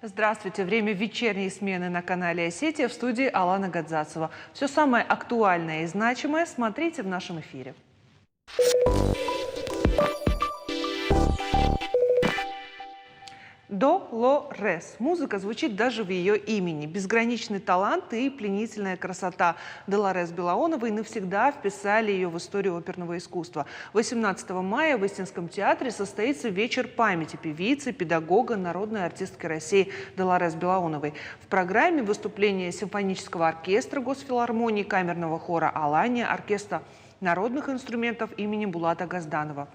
Здравствуйте. Время вечерней смены на канале Осетия, в студии Алана Гадзацева. Все самое актуальное и значимое смотрите в нашем эфире. Долорес. Музыка звучит даже в ее имени. Безграничный талант и пленительная красота Долорес Белаоновой навсегда вписали ее в историю оперного искусства. 18 мая в Истинском театре состоится вечер памяти певицы, педагога, народной артистки России Долорес Белаоновой. В программе выступления симфонического оркестра Госфилармонии, камерного хора «Алания», оркестра народных инструментов имени Булата Газданова.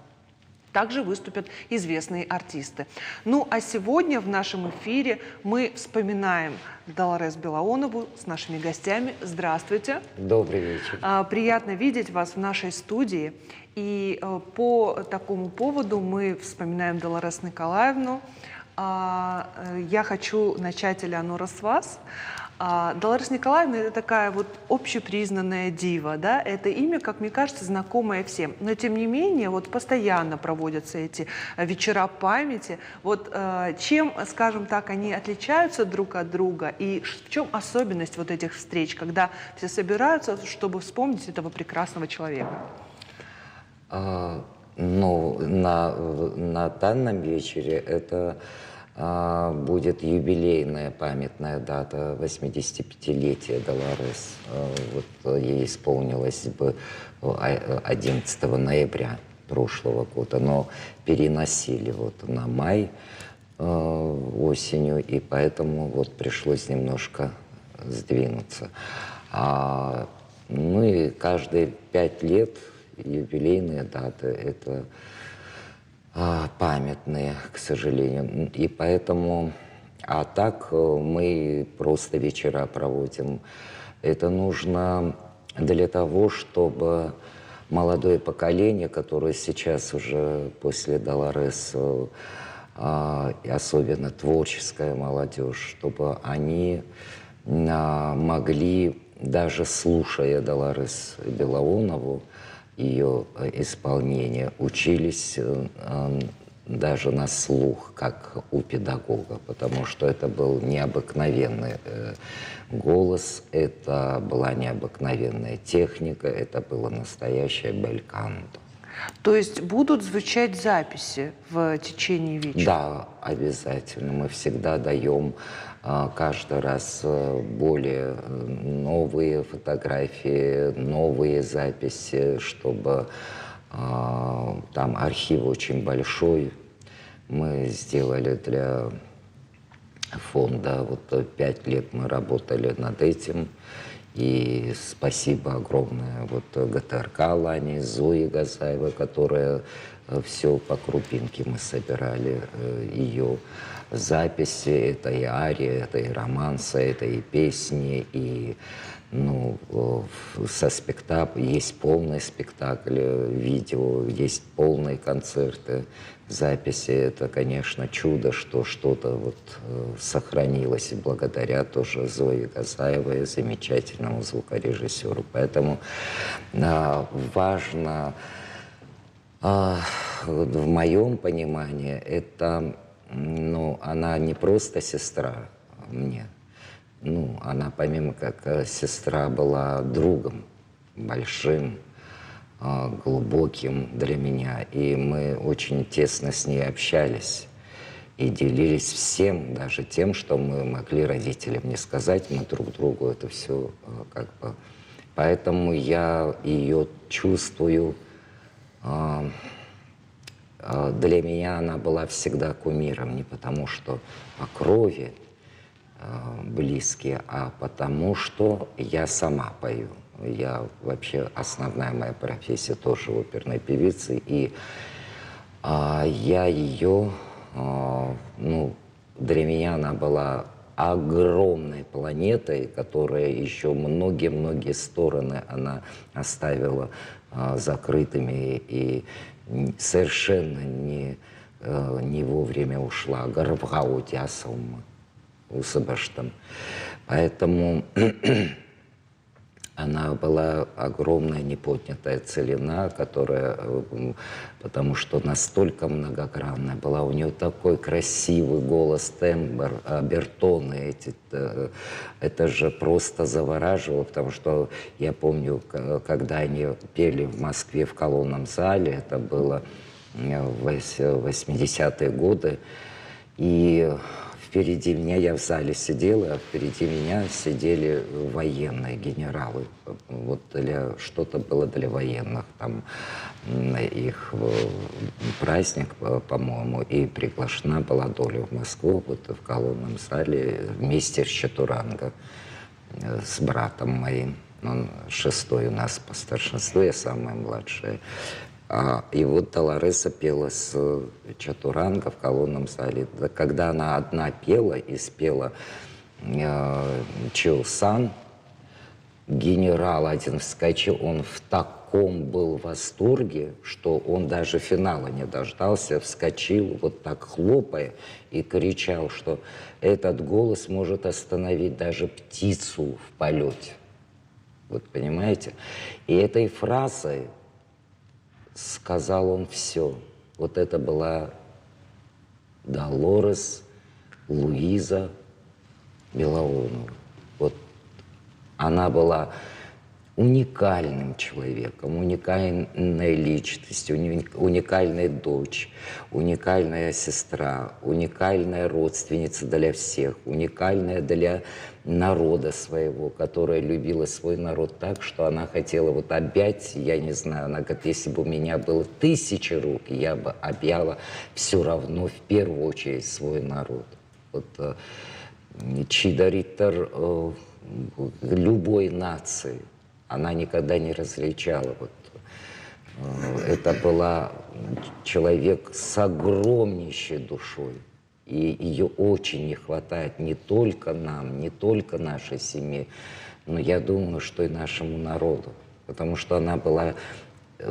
Также выступят известные артисты. Ну а сегодня в нашем эфире мы вспоминаем Долорес Белаонову с нашими гостями. Здравствуйте. Добрый вечер. Приятно видеть вас в нашей студии. И по такому поводу мы вспоминаем Долорес Николаевну. Я хочу начать, Элеонора, с вас. Долорес Николаевна – это такая вот общепризнанная дива, да? Это имя, как мне кажется, знакомое всем. Но тем не менее, вот постоянно проводятся эти вечера памяти. Вот чем, скажем так, они отличаются друг от друга? И в чем особенность вот этих встреч, когда все собираются, чтобы вспомнить этого прекрасного человека? Ну, на данном вечере это будет юбилейная памятная дата 85-летия Долорес. Вот ей исполнилось бы 11 ноября прошлого года, но переносили вот на май осенью, и поэтому вот пришлось немножко сдвинуться. Ну и каждые 5 лет юбилейные даты – это памятные, к сожалению. И поэтому, а так мы просто вечера проводим. Это нужно для того, чтобы молодое поколение, которое сейчас уже после Долорес, особенно творческая молодежь, чтобы они могли, даже слушая Долорес Белаонову, ее исполнение, учились даже на слух, как у педагога, потому что это был необыкновенный голос, это была необыкновенная техника, это было настоящее бельканто. То есть будут звучать записи в течение вечера? Да, обязательно. Мы всегда даем каждый раз более новые фотографии, новые записи, чтобы там архив очень большой. Мы сделали для фонда, вот 5 лет мы работали над этим. И спасибо огромное вот ГТРК Алании, Зои Газаевой, которая все по крупинке мы собирали, ее записи, это и арии, это и романсы, это и песни, и ну, со спектакля, есть полный спектакль, видео, есть полные концерты, записи. Это, конечно, чудо, что что-то вот сохранилось, и благодаря тоже Зое Газаевой, замечательному звукорежиссеру. Поэтому важно, в моем понимании, это, ну, она не просто сестра мне. Ну, она, помимо как сестра, была другом большим, глубоким для меня. И мы очень тесно с ней общались и делились всем, даже тем, что мы могли родителям не сказать. Мы друг другу это все как бы... Поэтому я ее чувствую. Для меня она была всегда кумиром, не потому что по крови близкие, а потому что я сама пою. Я вообще, основная моя профессия тоже оперной певицы, и я ее, ну, для меня она была огромной планетой, которая еще многие-многие стороны она оставила закрытыми и совершенно не вовремя ушла. Гарвгау Тясалма. Усыбаштым. Поэтому она была огромная неподнятая целина, которая, потому что настолько многогранная была. У нее такой красивый голос, тембр, обертоны эти. Это же просто завораживало, потому что я помню, когда они пели в Москве в колонном зале, это было в 80-е годы, и впереди меня, я в зале сидела, а впереди меня сидели военные генералы. Вот что-то было для военных, там их праздник, по-моему, и приглашена была Доля в Москву, вот в колонном зале вместе с Чатуранга, с братом моим. Он 6-й у нас по старшинству, я самая младшая. И вот Долореса пела с Чатуранга в колонном зале. Когда она одна пела и спела Чилсан, генерал один вскочил, он в таком был восторге, что он даже финала не дождался, вскочил, вот так хлопая, и кричал, что этот голос может остановить даже птицу в полете. Вот понимаете? И этой фразой сказал он все. Вот это была Долорес Луиза Белаонова. Вот она была уникальным человеком, уникальной личностью, уникальная дочь, уникальная сестра, уникальная родственница для всех, уникальная для народа своего, которая любила свой народ так, что она хотела вот объять, я не знаю, она говорит, если бы у меня было 1000 рук, я бы объяла все равно в первую очередь свой народ. Вот Чидаритер любой нации, она никогда не различала. Вот, это была человек с огромнейшей душой. И ее очень не хватает не только нам, не только нашей семье, но я думаю, что и нашему народу. Потому что она была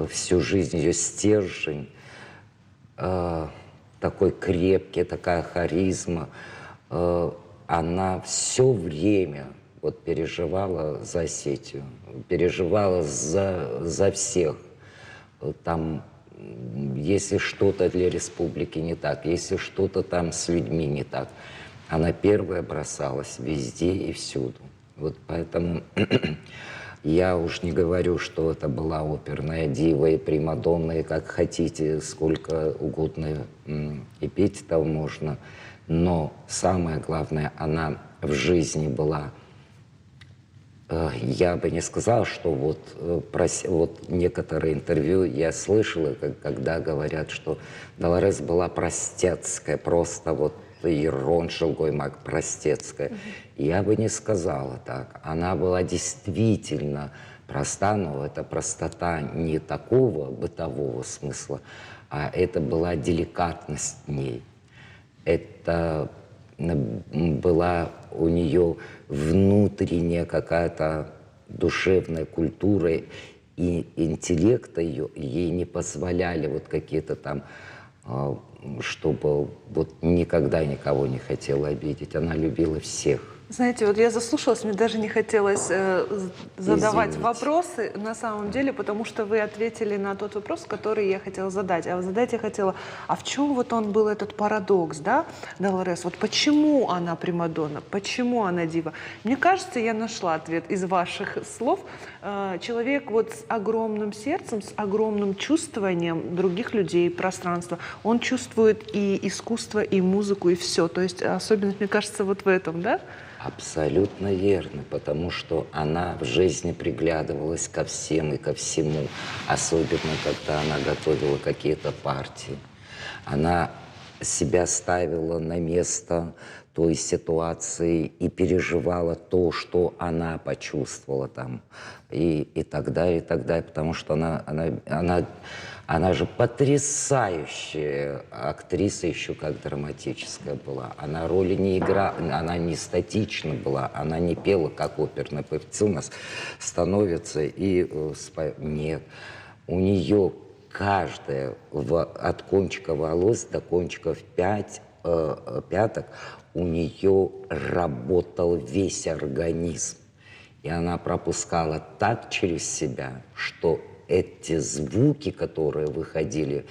всю жизнь, ее стержень, такой крепкий, такая харизма. Она все время вот переживала за Осетию, переживала за всех. Там, если что-то для республики не так, если что-то там с людьми не так, она первая бросалась везде и всюду. Вот поэтому я уж не говорю, что это была оперная дива и примадонна, и как хотите, сколько угодно и петь там можно. Но самое главное, она в жизни была. Я бы не сказал, что вот некоторые интервью я слышала, когда говорят, что Долорес была простецкая, просто вот Ерон Шелгоймак простецкая. Я бы не сказала так. Она была действительно проста, но эта простота не такого бытового смысла, а это была деликатность в ней. Это была у нее внутренняя какая-то душевная культура, и интеллекта ее ей не позволяли вот какие-то там, чтобы вот никогда никого не хотела обидеть. Она любила всех. Знаете, вот я заслушалась, мне даже не хотелось задавать Извините. вопросы на самом деле, потому что вы ответили на тот вопрос, который я хотела задать. А задать я хотела, а в чем вот он был этот парадокс, да, Долорес? Вот почему она примадонна, почему она дива? Мне кажется, я нашла ответ из ваших слов. Человек вот с огромным сердцем, с огромным чувствованием других людей, пространства, он чувствует и искусство, и музыку, и все. То есть особенность, мне кажется, вот в этом, да? Абсолютно верно, потому что она в жизни приглядывалась ко всем и ко всему, особенно когда она готовила какие-то партии. Она себя ставила на место той ситуации и переживала то, что она почувствовала там, и так далее, потому что она же потрясающая актриса, еще как драматическая была. Она роли не играла, она не статична была, она не пела, как оперные певцы у нас становятся и нет. У нее каждая, от кончика волос до кончиков пяток, у нее работал весь организм. И она пропускала так через себя, что эти звуки, которые выходили,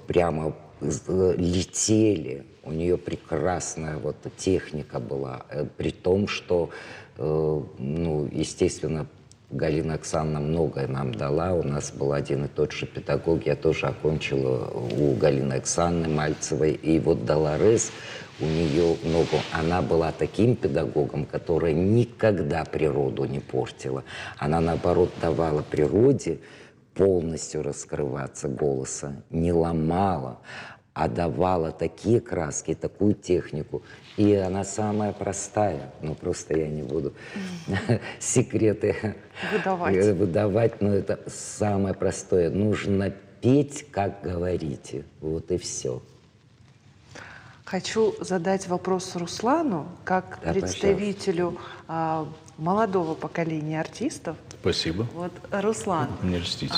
прямо летели. У нее прекрасная вот техника была. При том, что, ну, естественно, Галина Оксановна многое нам дала. У нас был один и тот же педагог. Я тоже окончила у Галины Оксановны Мальцевой. И вот Долорес, у нее много... Она была таким педагогом, которая никогда природу не портила. Она, наоборот, давала природе полностью раскрываться голоса, не ломала, а давала такие краски, такую технику. И она самая простая, но просто я не буду секреты выдавать, но это самое простое. Нужно петь, как говорите, вот и все. Хочу задать вопрос Руслану, как Да, представителю молодого поколения артистов. Спасибо. Вот, Руслан, Не льстите.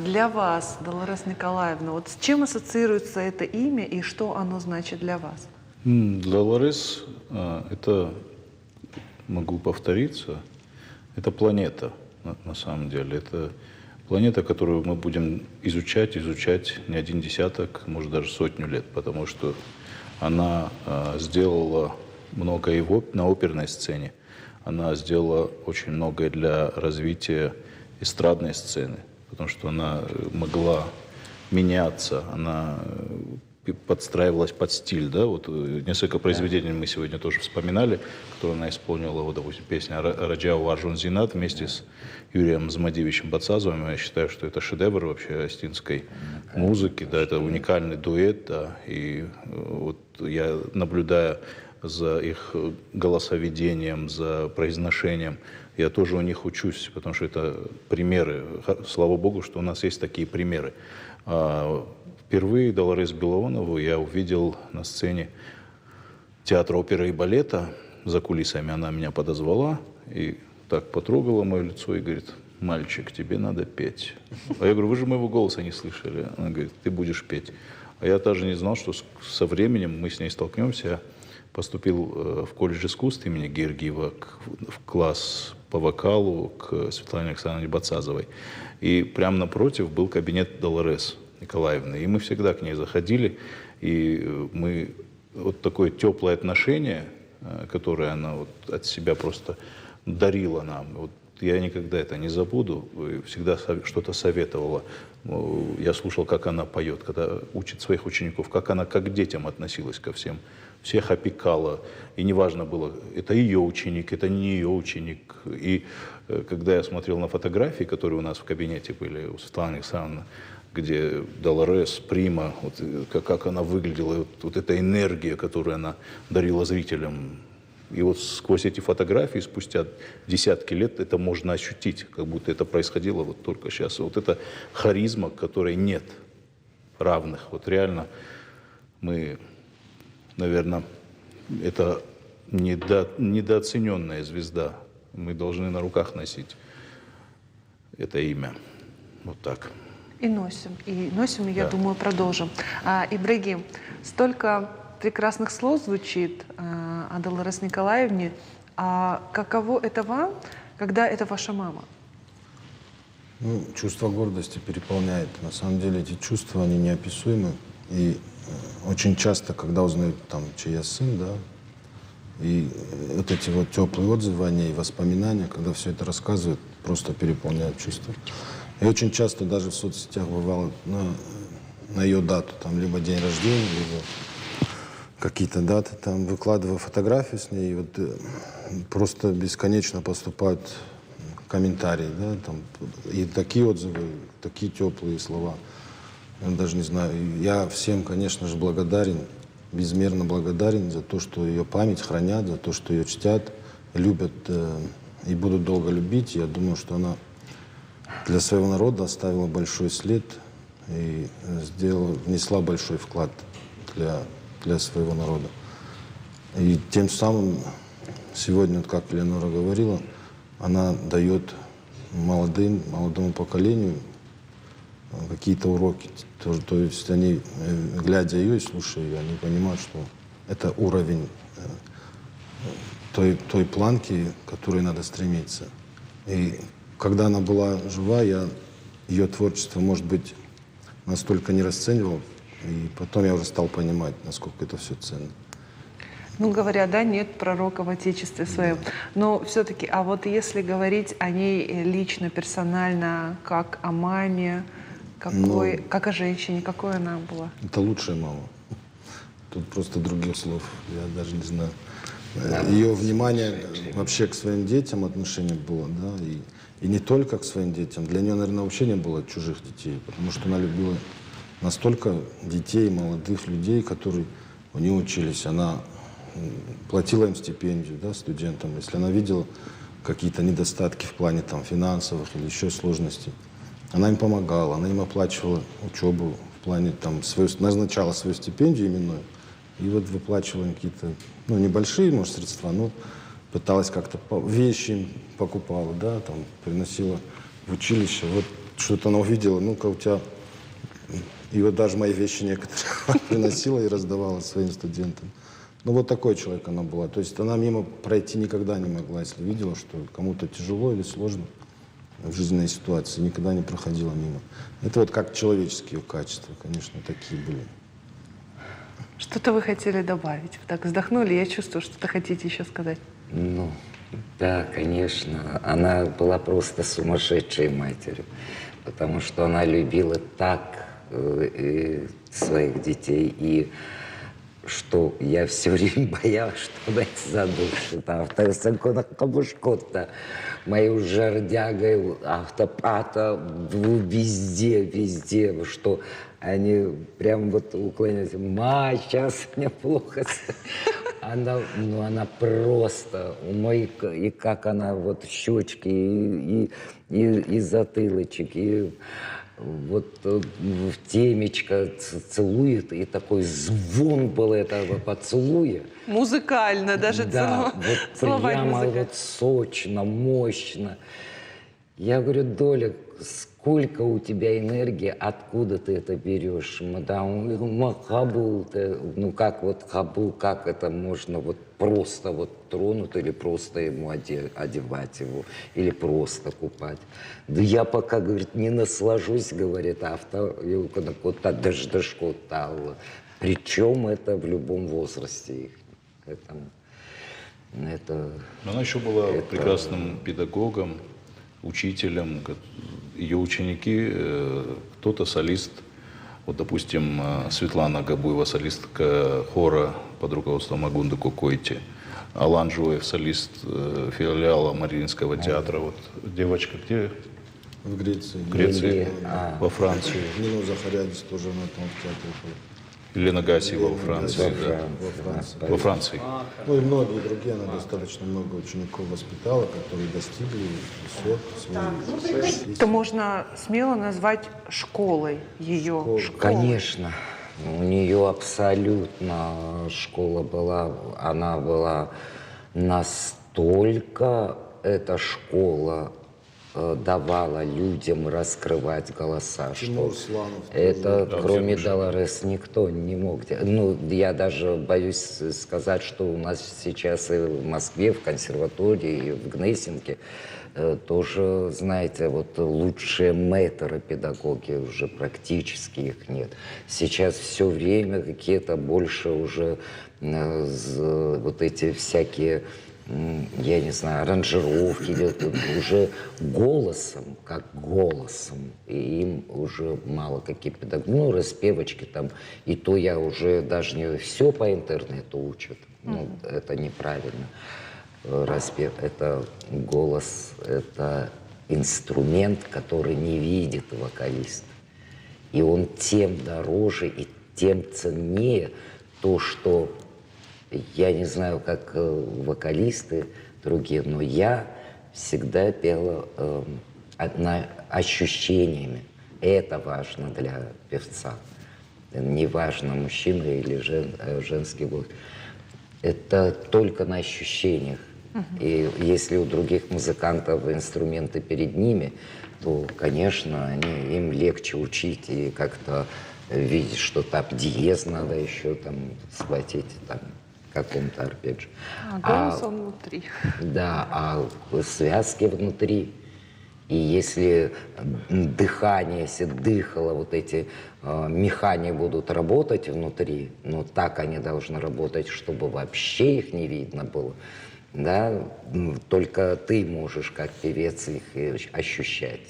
для вас, Долорес Николаевна, вот с чем ассоциируется это имя и что оно значит для вас? Долорес, это, могу повториться, это планета, на самом деле. Это планета, которую мы будем изучать не один десяток, может, даже сотню лет, потому что она сделала многое и на оперной сцене. Она сделала очень многое для развития эстрадной сцены, потому что она могла меняться, она подстраивалась под стиль, да, вот несколько произведений мы сегодня тоже вспоминали, которые она исполнила, вот, допустим, песня «Раджау Арджун Зинат» вместе с Юрием Змадивичем Бацазовым. Я считаю, что это шедевр вообще астинской музыки, да, это уникальный дуэт, да, и вот я, наблюдая за их голосоведением, за произношением, я тоже у них учусь, потому что это примеры. Слава Богу, что у нас есть такие примеры. Впервые Долорес Белаонову я увидел на сцене театра оперы и балета. За кулисами она меня подозвала и так потрогала мое лицо и говорит: «Мальчик, тебе надо петь». А я говорю: «Вы же моего голоса не слышали». Она говорит: «Ты будешь петь». А я даже не знал, что со временем мы с ней столкнемся. Я поступил в колледж искусств имени Георгиева в класс по вокалу к Светлане Александровне Бацазовой. И прямо напротив был кабинет Долорес Николаевны. И мы всегда к ней заходили, и мы вот такое теплое отношение, которое она вот от себя просто дарила нам. Вот я никогда это не забуду, всегда что-то советовала. Я слушал, как она поет, когда учит своих учеников, как она как к детям относилась ко всем. Всех опекала, и неважно было, это ее ученик, это не ее ученик. И когда я смотрел на фотографии, которые у нас в кабинете были у Светланы Александровны, где Долорес, Прима, вот, как она выглядела, вот эта энергия, которую она дарила зрителям. И вот сквозь эти фотографии, спустя десятки лет, это можно ощутить, как будто это происходило вот только сейчас. Вот это харизма, которой нет равных. Вот реально мы, наверное, это недооцененная звезда. Мы должны на руках носить это имя. Вот так. И носим, я Да. думаю, продолжим. Ибрагим, столько прекрасных слов звучит о Долорес Николаевне. А каково это вам, когда это ваша мама? Ну, чувство гордости переполняет. На самом деле эти чувства, они неописуемы. И очень часто, когда узнают, там, чей я сын, да, и вот эти вот теплые отзывы о ней, воспоминания, когда все это рассказывают, просто переполняют чувства. И очень часто даже в соцсетях бывало на ее дату, там, либо день рождения, либо какие-то даты, там, выкладываю фотографии с ней, и вот просто бесконечно поступают комментарии, да, там, и такие отзывы, такие теплые слова. Я даже не знаю. Я всем, конечно же, благодарен, безмерно благодарен за то, что ее память хранят, за то, что ее чтят, любят и будут долго любить. Я думаю, что она для своего народа оставила большой след и внесла большой вклад для своего народа. И тем самым сегодня, вот как Леонора говорила, она дает молодому поколению какие-то уроки. То есть они, глядя ее и слушая ее, они понимают, что это уровень той планки, к которой надо стремиться. И когда она была жива, я ее творчество, может быть, настолько не расценивал, и потом я уже стал понимать, насколько это все ценно. Ну, говорят, да, нет пророка в Отечестве своем. Но все-таки, а вот если говорить о ней лично, персонально, как о маме, как о женщине, какой она была? Это лучшая мама. Тут просто других слов, я даже не знаю. Ее внимание вообще к своим детям, отношение было, да, и не только к своим детям. Для нее, наверное, вообще не было чужих детей, потому что она любила настолько детей, молодых людей, которые у нее учились. Она платила им стипендию, да, студентам. Если она видела какие-то недостатки в плане там, финансовых или еще сложностей, она им помогала, она им оплачивала учебу в плане, там, назначала свою стипендию именную, и вот выплачивала им какие-то, ну, небольшие, может, средства, но пыталась как-то вещи им покупала, да, там, приносила в училище. Вот что-то она увидела, ну-ка у тебя... И вот даже мои вещи некоторые приносила и раздавала своим студентам. Ну, вот такой человек она была. То есть она мимо пройти никогда не могла, если видела, что кому-то тяжело или сложно в жизненной ситуации, никогда не проходила мимо. Это вот как человеческие качества, конечно, такие были. Что-то вы хотели добавить? Вы так вздохнули, я чувствую, что-то хотите еще сказать. Ну, да, конечно. Она была просто сумасшедшей матерью, потому что она любила так своих детей, и что я все время боялась, что она их задушит. Автосанкона кабушкота, мою жардягой автопата везде, что они прям вот уклоняются. Ма, сейчас мне плохо. Она просто, и как она вот щечки, и затылочек, и вот в темечко целует, и такой звон был этого поцелуя. Музыкально даже Да, вот слова прямо музыка. вот сочно, мощно. Я говорю, Доля, сколько у тебя энергии, откуда ты это берешь? Мадам, хабул, ну как вот хабул, как это можно вот просто вот тронуть или просто ему одевать его, или просто купать? Да я пока, говорит, не наслажусь, говорит, причем это в любом возрасте. Она еще была прекрасным педагогом, учителем. Ее ученики, кто-то солист, вот, допустим, Светлана Габуева, солистка хора под руководством Агунды Кукойти, Алан Жуев, солист филиала Мариинского театра. Вот девочка где? В Греции. В Греции, во Франции. Нину Захарядис тоже она там в театре ходит. Елена Гасиева во Франции. Да. Во Франции. Во Франции. Ну и многие другие, она достаточно много учеников воспитала, которые достигли высот своих. Это можно смело назвать школой ее. Конечно, у нее абсолютно школа была, она была настолько, эта школа давала людям раскрывать голоса, Тимур что Сланов это, тоже. кроме Да, Долорес, никто не мог. Ну, я даже боюсь сказать, что у нас сейчас и в Москве, в консерватории, и в Гнесинке тоже, знаете, вот лучшие мэтры педагоги уже практически их нет. Сейчас все время какие-то больше уже вот эти всякие, я не знаю, аранжировки идут уже голосом, как голосом. И им уже мало какие педагоги. Ну, распевочки там. И то я уже даже не все по интернету учат. Ну, это неправильно. Распев — это голос, это инструмент, который не видит вокалист. И он тем дороже и тем ценнее то, что я не знаю, как вокалисты другие, но я всегда пела ощущениями. Это важно для певца. Не важно, мужчина или женский голос. Это только на ощущениях. И если у других музыкантов инструменты перед ними, то, конечно, им легче учить и как-то видеть, что там диез надо еще там схватить, там, в каком-то арпедже. Голос он внутри. Да, а связки внутри. И если дыхание, если дыхало, вот эти механики будут работать внутри, ну так они должны работать, чтобы вообще их не видно было. Да? Только ты можешь, как певец, их ощущать.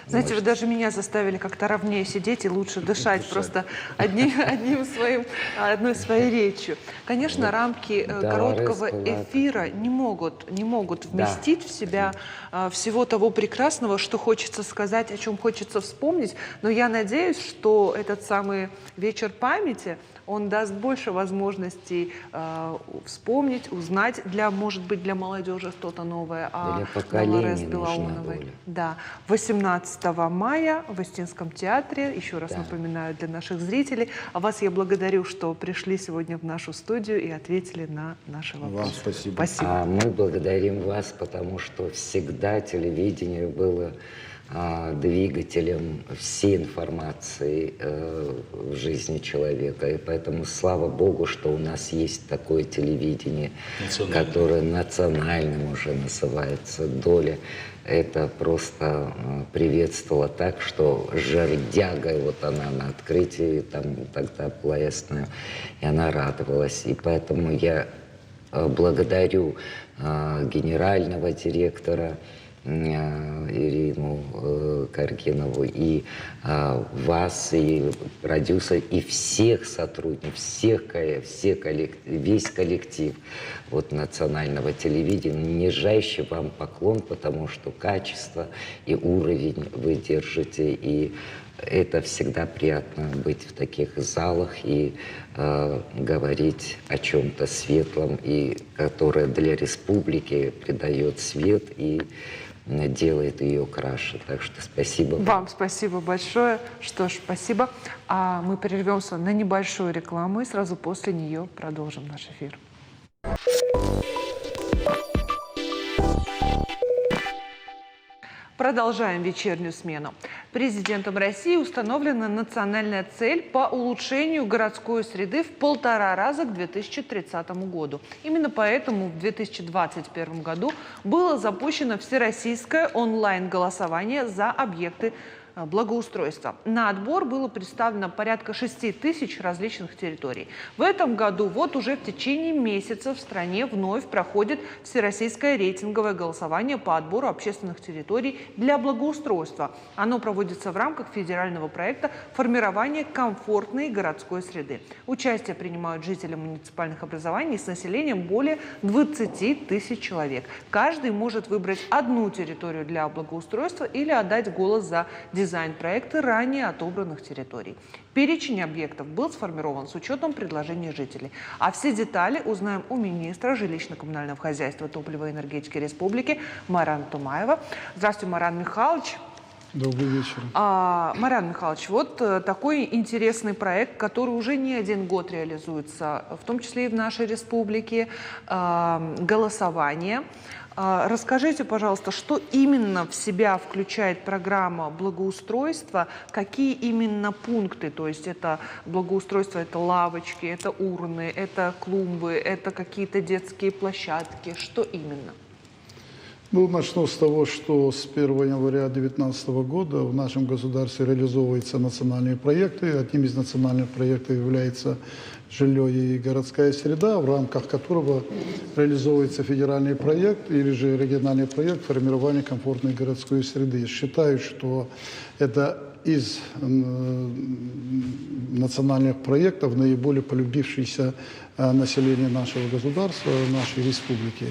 Знаете, вы даже меня заставили как-то ровнее сидеть и лучше дышать, просто одной своей речью. Конечно, рамки короткого эфира не могут вместить в себя всего того прекрасного, что хочется сказать, о чем хочется вспомнить. Но я надеюсь, что этот самый вечер памяти, он даст больше возможностей вспомнить, узнать, может быть, для молодежи что-то новое о Долорес Белоуновой. Да. 18 мая в Остинском театре, еще раз напоминаю для наших зрителей. А вас я благодарю, что пришли сегодня в нашу студию и ответили на наши вопросы. Вам спасибо. Спасибо. А мы благодарим вас, потому что всегда телевидение было двигателем всей информации в жизни человека. И поэтому слава Богу, что у нас есть такое телевидение, которое национальным уже называется «Доля». Это просто приветствовало так, что жердягой, вот она на открытии, там тогда была ясная, и она радовалась. И поэтому я благодарю генерального директора Ирину Каргинову и вас, и продюсеров, и всех сотрудников, весь коллектив вот, национального телевидения. Нижайший вам поклон, потому что качество и уровень вы держите, и это всегда приятно быть в таких залах и говорить о чем-то светлом, и которое для республики придает свет и делает ее краше. Так что спасибо вам спасибо большое. Что ж, спасибо. А мы прервемся на небольшую рекламу и сразу после нее продолжим наш эфир. Продолжаем вечернюю смену. Президентом России установлена национальная цель по улучшению городской среды в 1,5 раза к 2030 году. Именно поэтому в 2021 году было запущено всероссийское онлайн-голосование за объекты благоустройства. На отбор было представлено порядка 6 тысяч различных территорий. В этом году вот уже в течение месяца в стране вновь проходит всероссийское рейтинговое голосование по отбору общественных территорий для благоустройства. Оно проводится в рамках федерального проекта формирования комфортной городской среды. Участие принимают жители муниципальных образований с населением более 20 тысяч человек. Каждый может выбрать одну территорию для благоустройства или отдать голос за дизайн проекта ранее отобранных территорий. Перечень объектов был сформирован с учетом предложений жителей. А все детали узнаем у министра жилищно-коммунального хозяйства, топлива и энергетики Республики Марана Тумаева. Здравствуйте, Маран Михайлович. Добрый вечер. Маран Михайлович, вот такой интересный проект, который уже не один год реализуется, в том числе и в нашей республике, голосование. Расскажите, пожалуйста, что именно в себя включает программа благоустройства, какие именно пункты, то есть это благоустройство, это лавочки, это урны, это клумбы, это какие-то детские площадки, что именно? Ну, начну с того, что с 1 января 2019 года в нашем государстве реализовываются национальные проекты. Одним из национальных проектов является жилье и городская среда, в рамках которого реализовывается федеральный проект или же региональный проект формирования комфортной городской среды. Считаю, что это из национальных проектов наиболее полюбившийся населению нашего государства, нашей республики.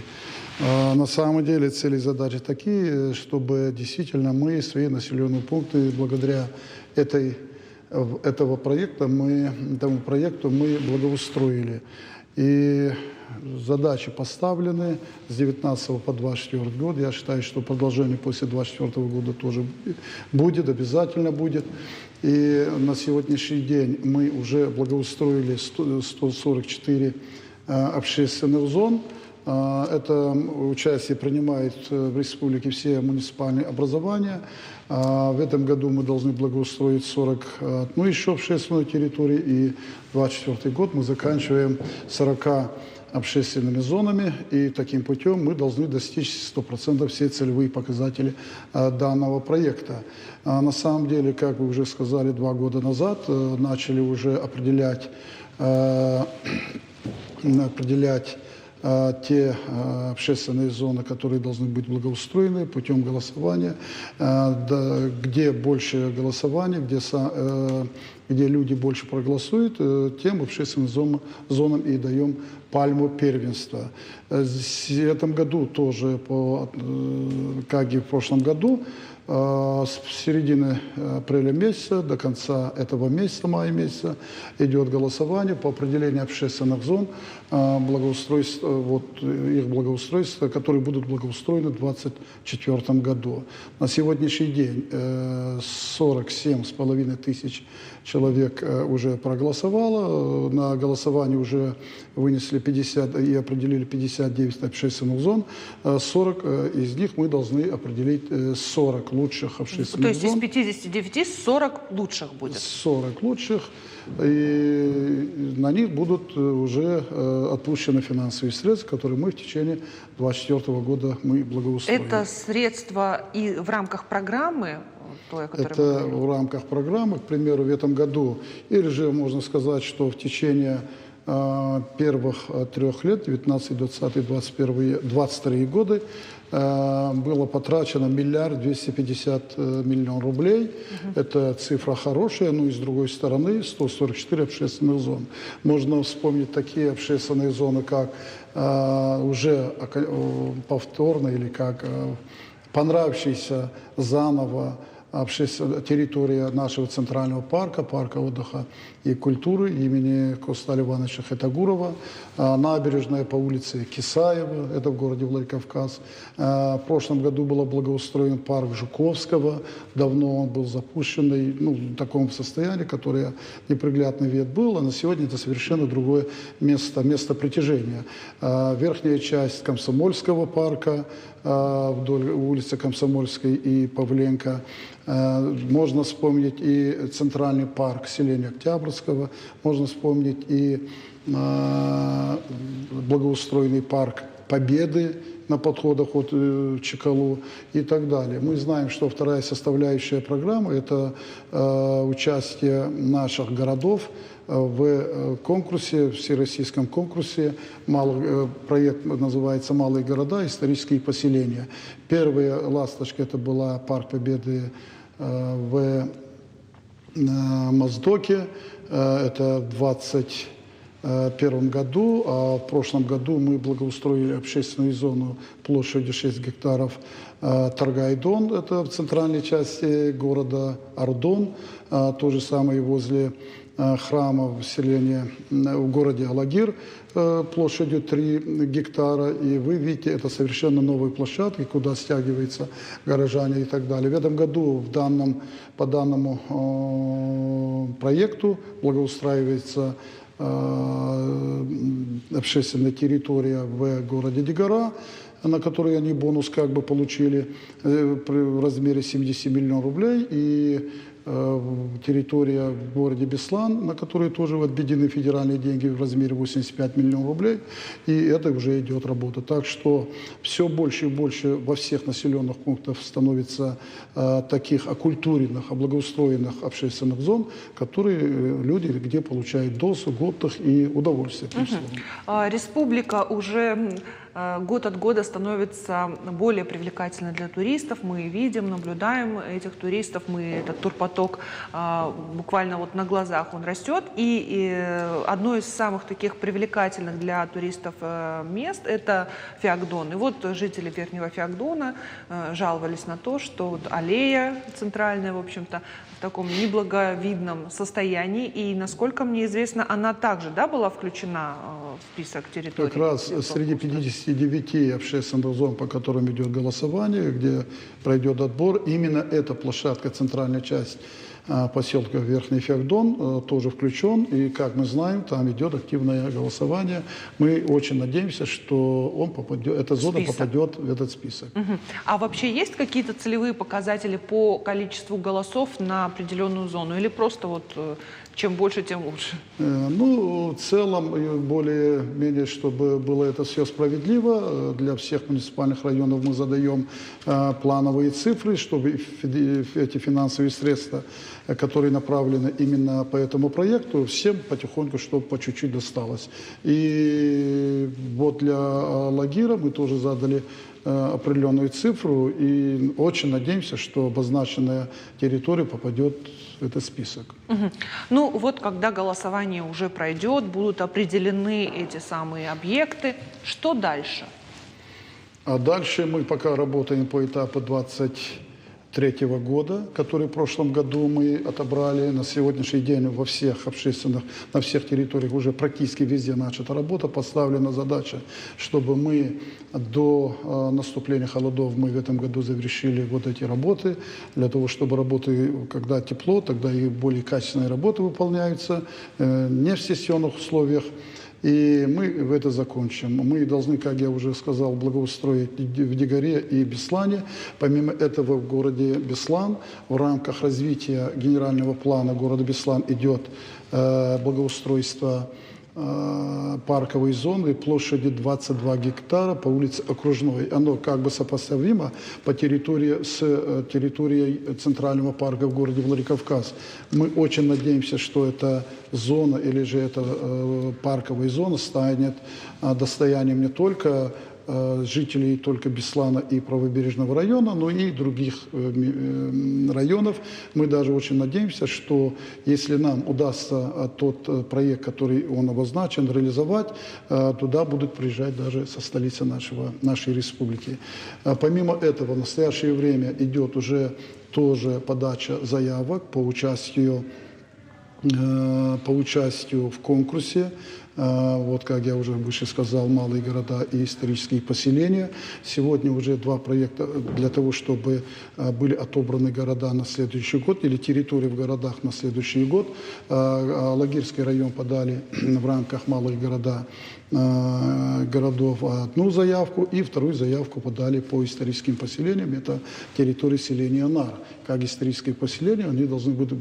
На самом деле цели и задачи такие, чтобы действительно мы свои населенные пункты благодаря этому проекту мы благоустроили. И задачи поставлены с 19 по 24 год. Я считаю, что продолжение после 24 года тоже будет, обязательно будет. И на сегодняшний день мы уже благоустроили 144 общественных зон. Это участие принимает в республике все муниципальные образования. В этом году мы должны благоустроить 41 еще общественную территорию, и 2024 год мы заканчиваем 40 общественными зонами, и таким путем мы должны достичь 100% все целевые показатели данного проекта. На самом деле, как вы уже сказали, 2 года назад начали уже определять те общественные зоны, которые должны быть благоустроены путем голосования. Где больше голосования, где люди больше проголосуют, тем общественным зонам и даем пальму первенства. В этом году тоже, как и в прошлом году, с середины апреля месяца до конца этого месяца, мая месяца, идет голосование по определению общественных зон, их благоустройства, которые будут благоустроены в 2024 году. На сегодняшний день 47,5 тысяч человек уже проголосовало. На голосование уже вынесли 50 и определили 59 общественных зон. 40 из них мы должны определить 40 лучших общественных То есть зон. из 59 40 лучших будет? 40 лучших. И на них будут уже отпущены финансовые средства, которые мы в течение 2024 года мы благоустроим. Это средства и в рамках программы? Той, о которой мы Это говорили? в рамках программы, к примеру, в этом году, или же можно сказать, что в течение первых 3 лет, 19, 20, 21, 22 годы, было потрачено 1 250 000 000 рублей. Это цифра хорошая, но и с другой стороны 144 общественных зон. Можно вспомнить такие общественные зоны, как уже повторно или как понравившийся заново территория нашего центрального парка, парка отдыха и культуры имени Косталя Ивановича Хетагурова, набережная по улице Кисаева, это в городе Владикавказ. В прошлом году был благоустроен парк Жуковского, давно он был запущенный, в таком состоянии, которое неприглядный вид был, а на сегодня это совершенно другое место притяжения. Верхняя часть Комсомольского парка, вдоль улицы Комсомольской и Павленко. Можно вспомнить и центральный парк селения Октябрьского, можно вспомнить и благоустроенный парк Победы на подходах от Чекалу и так далее. Мы знаем, что вторая составляющая программы – это участие наших городов в конкурсе, всероссийском конкурсе. Проект называется «Малые города. Исторические поселения». Первая ласточка – это была парк Победы в Моздоке. Это в 2021 году, а в прошлом году мы благоустроили общественную зону площадью 6 гектаров Таргайдон, это в центральной части города Ардон, то же самое возле храма в городе Алагир площадью 3 гектара. И вы видите, это совершенно новые площадки, куда стягиваются горожане и так далее. В этом году по данному проекту благоустраивается общественная территория в городе Дегора, на которой они бонус получили в размере 70 миллионов рублей, и территория в городе Беслан, на которой тоже отведены федеральные деньги в размере 85 миллионов рублей, и это уже идет работа. Так что все больше и больше во всех населенных пунктах становится таких окультуренных, облагоустроенных общественных зон, которые люди где получают досуг, отдых и удовольствие. Республика уже год от года становится более привлекательной для туристов. Мы видим, наблюдаем этих туристов, этот турпоток буквально на глазах он растет. И одно из самых таких привлекательных для туристов мест – это Феокдон. И вот жители Верхнего Феокдона жаловались на то, что аллея центральная, в общем-то, в таком неблаговидном состоянии. И, насколько мне известно, она также была включена в список территорий? Как раз среди 59 общественных зон, по которым идет голосование, где пройдет отбор, именно эта площадка, центральная часть поселка Верхний Феодон тоже включен. И, как мы знаем, там идет активное голосование. Мы очень надеемся, что эта зона попадет в этот список. А вообще есть какие-то целевые показатели по количеству голосов на определенную зону? Или просто вот чем больше, тем лучше? Ну, в целом, более-менее, чтобы было это все справедливо, для всех муниципальных районов мы задаем плановые цифры, чтобы эти финансовые средства, которые направлены именно по этому проекту, всем потихоньку, чтобы по чуть-чуть досталось. И вот для Лагира мы тоже задали определенную цифру и очень надеемся, что обозначенная территория попадет в этот список. Ну вот, когда голосование уже пройдет, будут определены эти самые объекты, что дальше? А дальше мы пока работаем по этапу 2023 года, который в прошлом году мы отобрали. На сегодняшний день во всех общественных, на всех территориях уже практически везде начата работа. Поставлена задача, чтобы мы до наступления холодов мы в этом году завершили вот эти работы, для того, чтобы работы, когда тепло, тогда и более качественные работы выполняются, не в сессионных условиях. И мы это закончим. Мы должны, как я уже сказал, благоустроить в Дигаре и Беслане. Помимо этого в городе Беслан в рамках развития генерального плана города Беслан идет благоустройство парковой зоны площадью 22 гектара по улице Окружной. Оно как бы сопоставимо по территории с территорией Центрального парка в городе Владикавказ. Мы очень надеемся, что эта зона или же эта парковая зона станет достоянием не только жителей только Беслана и правобережного района, но и других районов. Мы даже очень надеемся, что если нам удастся тот проект, который он обозначен, реализовать, туда будут приезжать даже со столицы нашей республики. Помимо этого, в настоящее время идет уже тоже подача заявок по участию в конкурсе. Вот, как я уже выше сказал, малые города и исторические поселения. Сегодня уже 2 проекта для того, чтобы были отобраны города на следующий год или территории в городах на следующий год. Лагирский район подали в рамках малых городов одну заявку, и вторую заявку подали по историческим поселениям. Это территория селения Нар. Как исторические поселения, они должны быть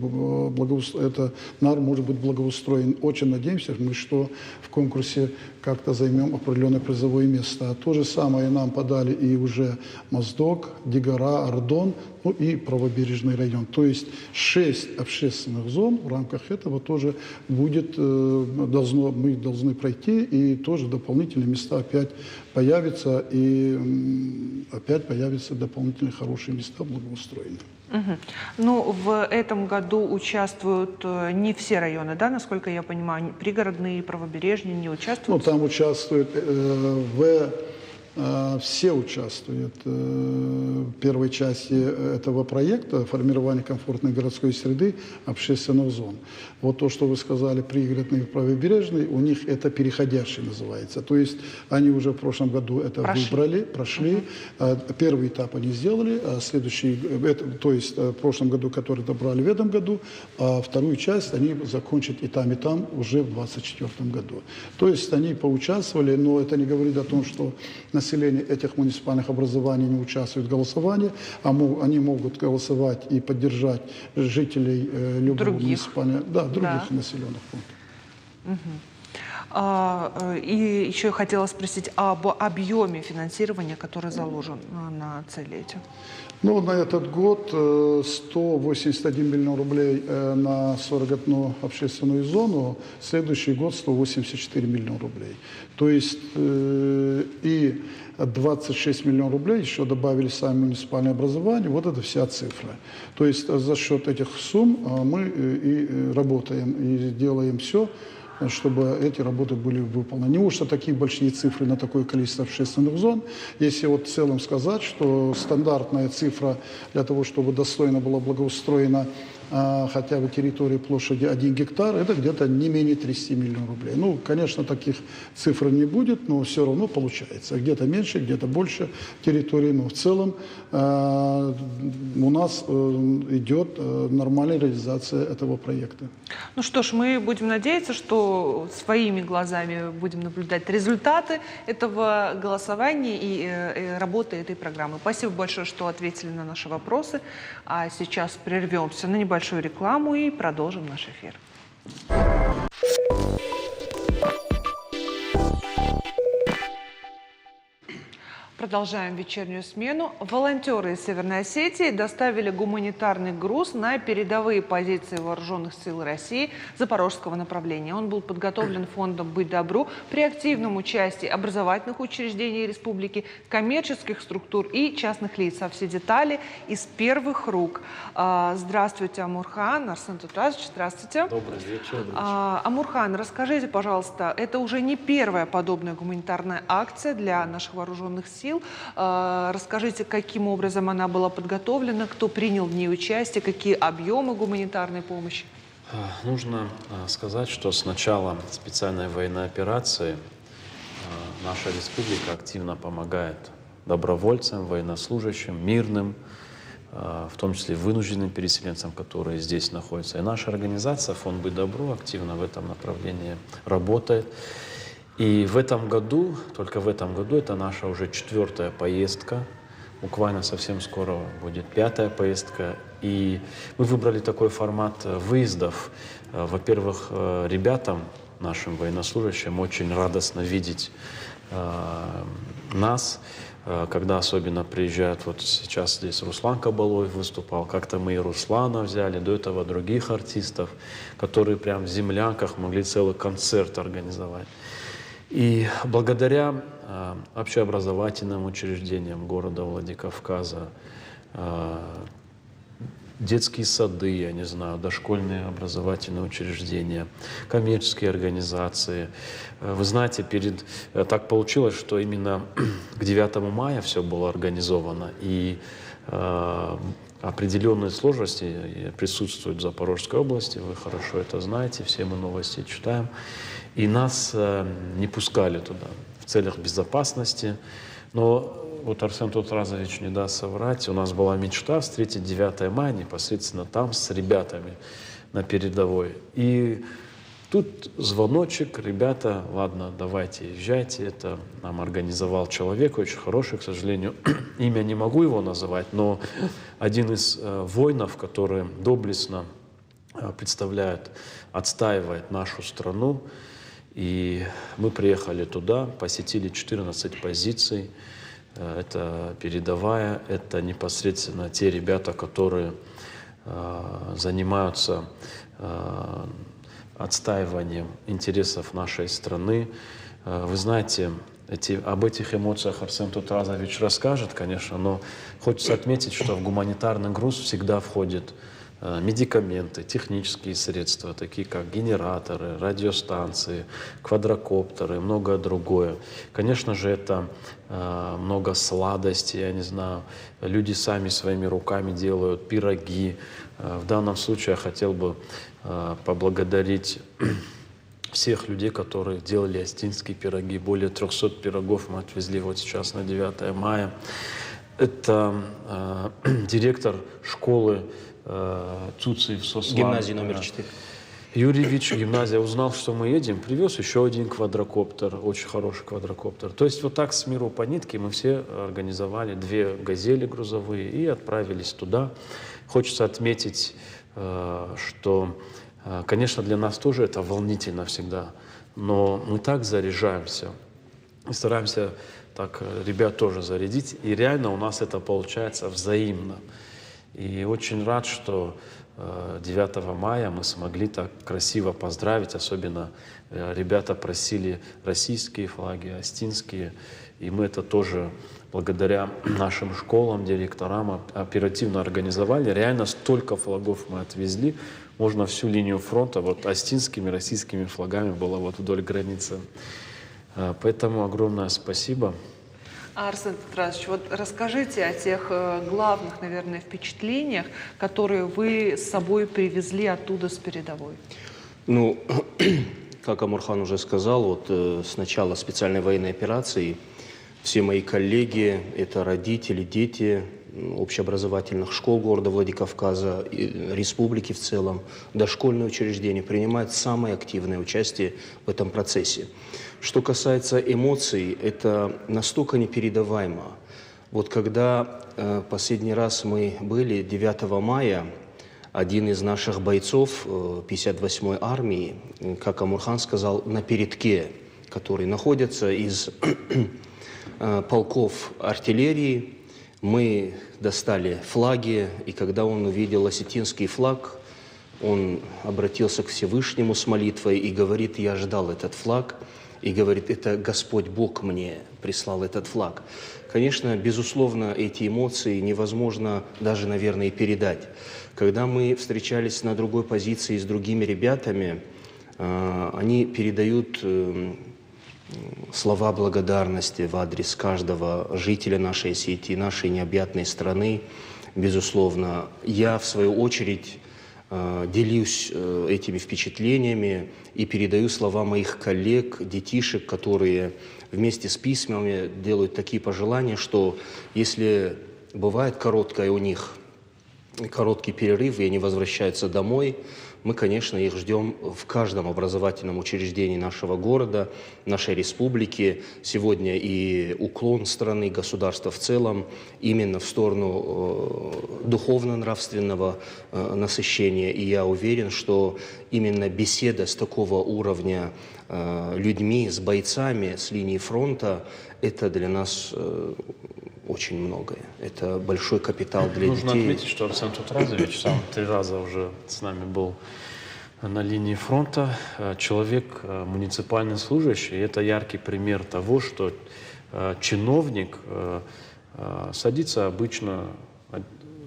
это Нар может быть благоустроен. Очень надеемся, что в конкурсе как-то займем определенное призовое место. То же самое нам подали и уже Моздок, Дигара, Ардон, ну и правобережный район. То есть 6 общественных зон в рамках этого тоже будет, мы должны пройти, и тоже дополнительные места опять появятся, и опять появятся дополнительные хорошие места благоустроенные. Ну, в этом году участвуют не все районы, да, насколько я понимаю, пригородные и правобережные не участвуют? Ну, там участвуют все участвуют в первой части этого проекта формирования комфортной городской среды общественных зон. Вот то, что вы сказали, пригородные и правобережные, у них это переходящий называется. То есть они уже в прошлом году это прошли. Первый этап они сделали, а следующий, то есть в прошлом году, который добрали в этом году, а вторую часть они закончат и там уже в 2024 году. То есть они поучаствовали, но это не говорит о том, что население этих муниципальных образований не участвует в голосовании, а они могут голосовать и поддержать жителей любого муниципального, других населенных пунктов. И еще я хотела спросить об объеме финансирования, который заложен на цели эти. Ну, на этот год 181 миллион рублей на 41 общественную зону, следующий год 184 миллиона рублей. То есть и 26 миллионов рублей еще добавили сами муниципальные образования. Вот это вся цифра. То есть за счет этих сумм мы и работаем, и делаем все, чтобы эти работы были выполнены. Неужто такие большие цифры на такое количество общественных зон? Если вот в целом сказать, что стандартная цифра для того, чтобы достойно была благоустроена хотя бы территории площадью 1 гектар, это где-то не менее 30 миллионов рублей. Ну, конечно, таких цифр не будет, но все равно получается. Где-то меньше, где-то больше территории, но в целом у нас идет нормальная реализация этого проекта. Ну что ж, мы будем надеяться, что своими глазами будем наблюдать результаты этого голосования и работы этой программы. Спасибо большое, что ответили на наши вопросы. А сейчас прервемся на небольшую рекламу и продолжим наш эфир. Продолжаем вечернюю смену. Волонтеры из Северной Осетии доставили гуманитарный груз на передовые позиции вооруженных сил России Запорожского направления. Он был подготовлен фондом «Быть добру» при активном участии образовательных учреждений республики, коммерческих структур и частных лиц. А все детали из первых рук. Здравствуйте, Амурхан. Арсен Тутазович, здравствуйте. Добрый вечер. Амурхан, расскажите, пожалуйста, это уже не первая подобная гуманитарная акция для наших вооруженных сил. Расскажите, каким образом она была подготовлена, кто принял в ней участие, какие объемы гуманитарной помощи? Нужно сказать, что с начала специальной военной операции наша республика активно помогает добровольцам, военнослужащим, мирным, в том числе вынужденным переселенцам, которые здесь находятся. И наша организация «Фонд «Быть добру» активно в этом направлении работает. И в этом году, только в этом году, это наша уже 4-я поездка. Буквально совсем скоро будет 5-я поездка. И мы выбрали такой формат выездов. Во-первых, ребятам, нашим военнослужащим, очень радостно видеть нас, когда особенно приезжают, вот сейчас здесь Руслан Кабалоев выступал, как-то мы и Руслана взяли, до этого других артистов, которые прям в землянках могли целый концерт организовать. И благодаря общеобразовательным учреждениям города Владикавказа, детские сады, я не знаю, дошкольные образовательные учреждения, коммерческие организации. Вы знаете, так получилось, что именно к 9 мая все было организовано, и определенные сложности присутствуют в Запорожской области, вы хорошо это знаете, все мы новости читаем. И нас не пускали туда в целях безопасности. Но вот Арсен Тутразович не даст соврать, у нас была мечта встретить 9 мая непосредственно там с ребятами на передовой. И тут звоночек, ребята, ладно, давайте езжайте. Это нам организовал человек очень хороший, к сожалению, имя не могу его называть, но один из воинов, который доблестно представляет, отстаивает нашу страну. И мы приехали туда, посетили 14 позиций. Это передовая, это непосредственно те ребята, которые занимаются отстаиванием интересов нашей страны. Вы знаете, об этих эмоциях Арсен Тутразович расскажет, конечно, но хочется отметить, что в гуманитарный груз всегда входит медикаменты, технические средства, такие как генераторы, радиостанции, квадрокоптеры, многое другое. Конечно же, это много сладостей, я не знаю, люди сами своими руками делают пироги. В данном случае я хотел бы поблагодарить всех людей, которые делали остинские пироги. Более 300 пирогов мы отвезли вот сейчас на 9 мая. Это директор школы Цуций в Сослане. Гимназии номер 4. Юрий Ильич, гимназия, узнал, что мы едем, привез еще один квадрокоптер, очень хороший квадрокоптер. То есть вот так с миру по нитке мы все организовали 2 «Газели» грузовые и отправились туда. Хочется отметить, что, конечно, для нас тоже это волнительно всегда, но мы так заряжаемся и стараемся так ребят тоже зарядить, и реально у нас это получается взаимно. И очень рад, что 9 мая мы смогли так красиво поздравить. Особенно ребята просили российские флаги, остинские. И мы это тоже благодаря нашим школам, директорам оперативно организовали. Реально столько флагов мы отвезли. Можно всю линию фронта вот остинскими российскими флагами было вот вдоль границы. Поэтому огромное спасибо. Арсен Петрович, вот расскажите о тех главных, наверное, впечатлениях, которые вы с собой привезли оттуда с передовой. Ну, как Амурхан уже сказал, вот с начала специальной военной операции все мои коллеги, это родители, дети общеобразовательных школ города Владикавказа, и республики в целом, дошкольные учреждения принимают самое активное участие в этом процессе. Что касается эмоций, это настолько непередаваемо. Вот когда последний раз мы были 9 мая, один из наших бойцов 58-й армии, как Амурхан сказал, на передке, который находится из полков артиллерии, мы достали флаги, и когда он увидел осетинский флаг, он обратился к Всевышнему с молитвой и говорит: «Я ждал этот флаг», и говорит: «Это Господь Бог мне прислал этот флаг». Конечно, безусловно, эти эмоции невозможно даже, наверное, и передать. Когда мы встречались на другой позиции с другими ребятами, они передают слова благодарности в адрес каждого жителя нашей Осетии, нашей необъятной страны. Безусловно, я, в свою очередь, делюсь этими впечатлениями и передаю слова моих коллег, детишек, которые вместе с письмами делают такие пожелания, что если бывает короткое у них, короткий перерыв, и они возвращаются домой, мы, конечно, их ждем в каждом образовательном учреждении нашего города, нашей республики. Сегодня и уклон страны, государства в целом именно в сторону духовно-нравственного насыщения. И я уверен, что именно беседа с такого уровня людьми, с бойцами с линии фронта, это для нас очень многое. Это большой капитал для Нужно детей. отметить, что Арсен Тутразович сам 3 раза уже с нами был на линии фронта. Человек муниципальный служащий. И это яркий пример того, что чиновник садится обычно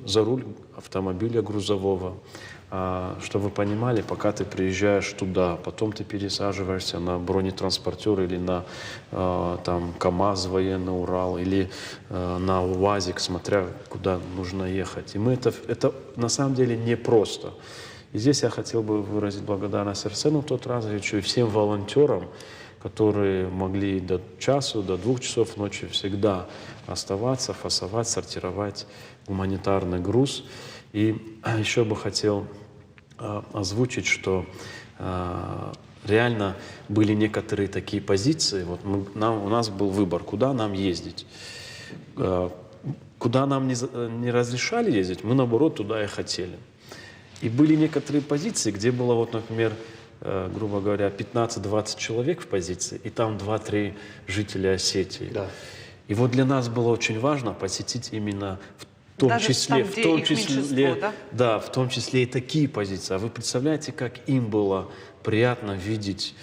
за руль автомобиля грузового. Чтобы вы понимали, пока ты приезжаешь туда, потом ты пересаживаешься на бронетранспортер или на там, КАМАЗ военный, Урал, или на УАЗик, смотря куда нужно ехать. И мы это на самом деле непросто. И здесь я хотел бы выразить благодарность Арсену Тутразовичу и всем волонтерам, которые могли до часу, до 2 часов ночи всегда оставаться, фасовать, сортировать гуманитарный груз. И еще бы хотел озвучить, что реально были некоторые такие позиции. Вот у нас был выбор, куда нам ездить. Куда нам не разрешали ездить, мы, наоборот, туда и хотели. И были некоторые позиции, где было, вот, например, грубо говоря, 15-20 человек в позиции, и там 2-3 жителя Осетии. Да. И вот для нас было очень важно посетить именно в том Даже числе, там, где их меньшинство, да? Да, в том числе и такие позиции. А вы представляете, как им было приятно видеть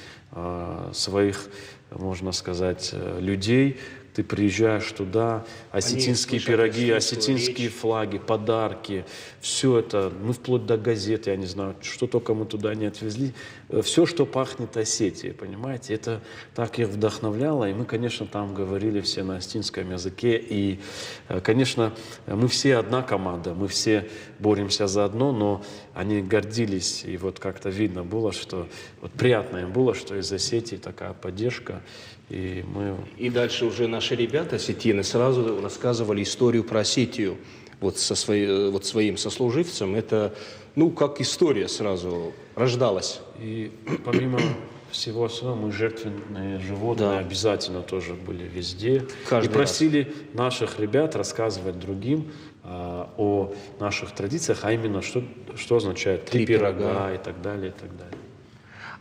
своих, можно сказать, людей. Ты приезжаешь туда, осетинские пироги, осетинские флаги, подарки, все это, ну, вплоть до газет, я не знаю, что только мы туда не отвезли. Все, что пахнет Осетией, понимаете, это так их вдохновляло. И мы, конечно, там говорили все на осетинском языке. И, конечно, мы все одна команда, мы все боремся за одно, но они гордились. И вот как-то видно было, что вот приятно им было, что из Осетии такая поддержка. И дальше уже наши ребята, осетины, сразу рассказывали историю про Осетию. Вот своим сослуживцам это, ну, как история сразу рождалась. И помимо всего остального, мы жертвенные животные, Да. обязательно тоже были везде. Каждый и просили наших ребят рассказывать другим о наших традициях, а именно, что означает 3 пирога и так далее, и так далее.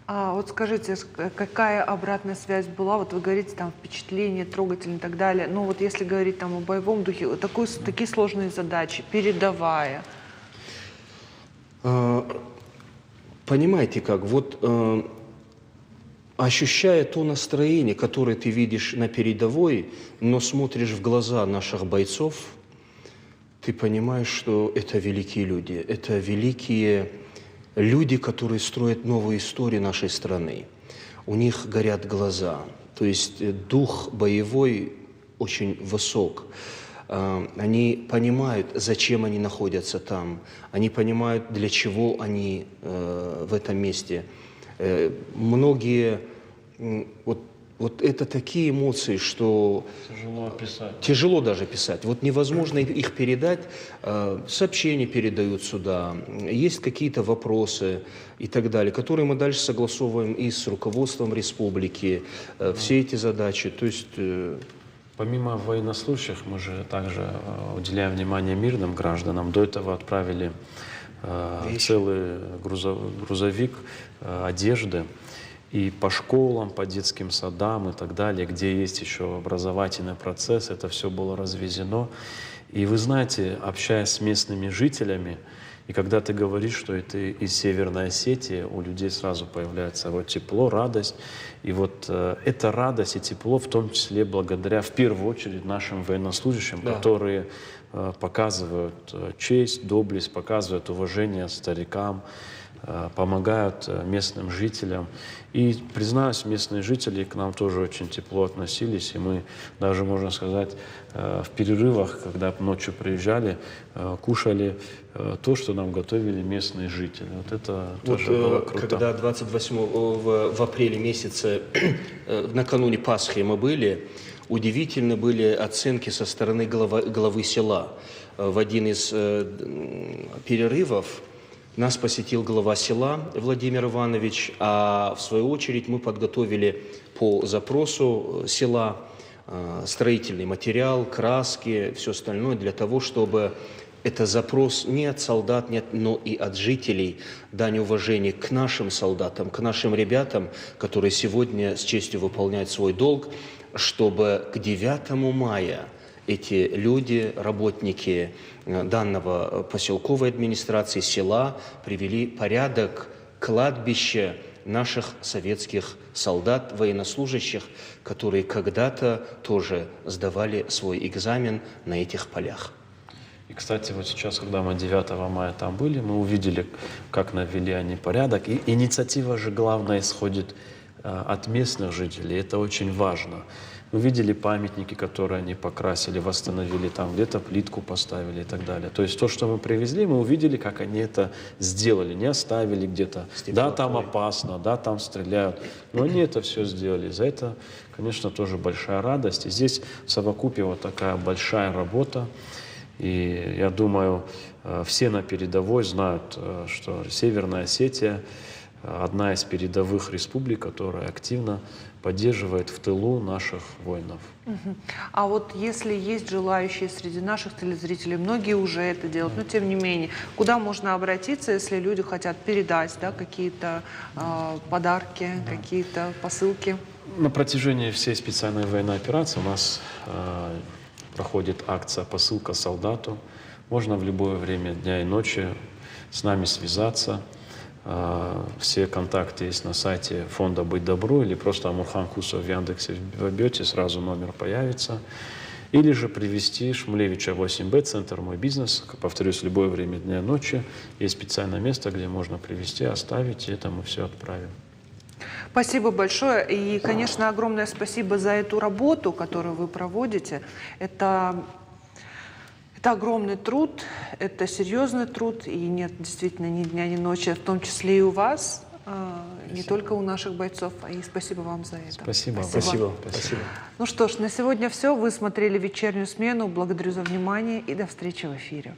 А вот скажите, какая обратная связь была? Вот вы говорите, там, впечатление, трогательное и так далее. Ну вот если говорить там о боевом духе, такие сложные задачи, передовая. Понимаете как, вот ощущая то настроение, которое ты видишь на передовой, но смотришь в глаза наших бойцов, ты понимаешь, что это великие люди, это великие люди, которые строят новую историю нашей страны. У них горят глаза. То есть дух боевой очень высок. Они понимают, зачем они находятся там, они понимают, для чего они в этом месте. Многие, вот это такие эмоции, что Тяжело описать. тяжело даже писать. Вот невозможно их передать. Сообщения передают сюда, есть какие-то вопросы и так далее, которые мы дальше согласовываем и с руководством республики, все эти задачи. То есть Помимо военнослужащих, мы же также уделяем внимание мирным гражданам. До этого отправили целый грузовик одежды и по школам, по детским садам и так далее, где есть еще образовательный процесс, это все было развезено. И вы знаете, общаясь с местными жителями, и когда ты говоришь, что это из Северной Осетии, у людей сразу появляется вот тепло, радость. И вот эта радость и тепло в том числе благодаря, в первую очередь, нашим военнослужащим, которые показывают честь, доблесть, показывают уважение старикам, помогают местным жителям. И, признаюсь, местные жители к нам тоже очень тепло относились. И мы даже, можно сказать, в перерывах, когда ночью приезжали, кушали то, что нам готовили местные жители. Вот это тоже было круто. Когда 28 в апреле месяце, накануне Пасхи мы были, удивительны были оценки со стороны главы села. В один из перерывов нас посетил глава села Владимир Иванович, а в свою очередь мы подготовили по запросу села строительный материал, краски, все остальное для того, чтобы это запрос не от солдат, но и от жителей, дань уважения к нашим солдатам, к нашим ребятам, которые сегодня с честью выполняют свой долг, чтобы к 9 мая эти люди, работники данного поселковой администрации, села, привели порядок, кладбище наших советских солдат, военнослужащих, которые когда-то тоже сдавали свой экзамен на этих полях. И, кстати, вот сейчас, когда мы 9 мая там были, мы увидели, как навели они порядок. И инициатива же главная исходит от местных жителей. Это очень важно. Мы видели памятники, которые они покрасили, восстановили, там где-то плитку поставили и так далее. То есть то, что мы привезли, мы увидели, как они это сделали, не оставили где-то. Да, там опасно, да, там стреляют, но они это все сделали. За это, конечно, тоже большая радость. И здесь в совокупе вот такая большая работа. И я думаю, все на передовой знают, что Северная Осетия одна из передовых республик, которая активно поддерживает в тылу наших воинов. А вот если есть желающие среди наших телезрителей, многие уже это делают, но тем не менее, куда можно обратиться, если люди хотят передать, да, какие-то подарки, какие-то посылки? На протяжении всей специальной военной операции у нас проходит акция «Посылка солдату». Можно в любое время дня и ночи с нами связаться. Все контакты есть на сайте фонда «Быть добру» или просто Амурхан Кусов в Яндексе вбьете, сразу номер появится. Или же привезти Шмулевича 8Б, центр «Мой бизнес». Повторюсь, в любое время дня и ночи. Есть специальное место, где можно привезти, оставить, и это мы все отправим. Спасибо большое. И, конечно, огромное спасибо за эту работу, которую вы проводите. Это огромный труд, это серьезный труд, и нет действительно ни дня, ни ночи, в том числе и у вас, не только у наших бойцов. И спасибо вам за это. Спасибо. Спасибо. Ну что ж, на сегодня все. Вы смотрели «Вечернюю смену». Благодарю за внимание и до встречи в эфире.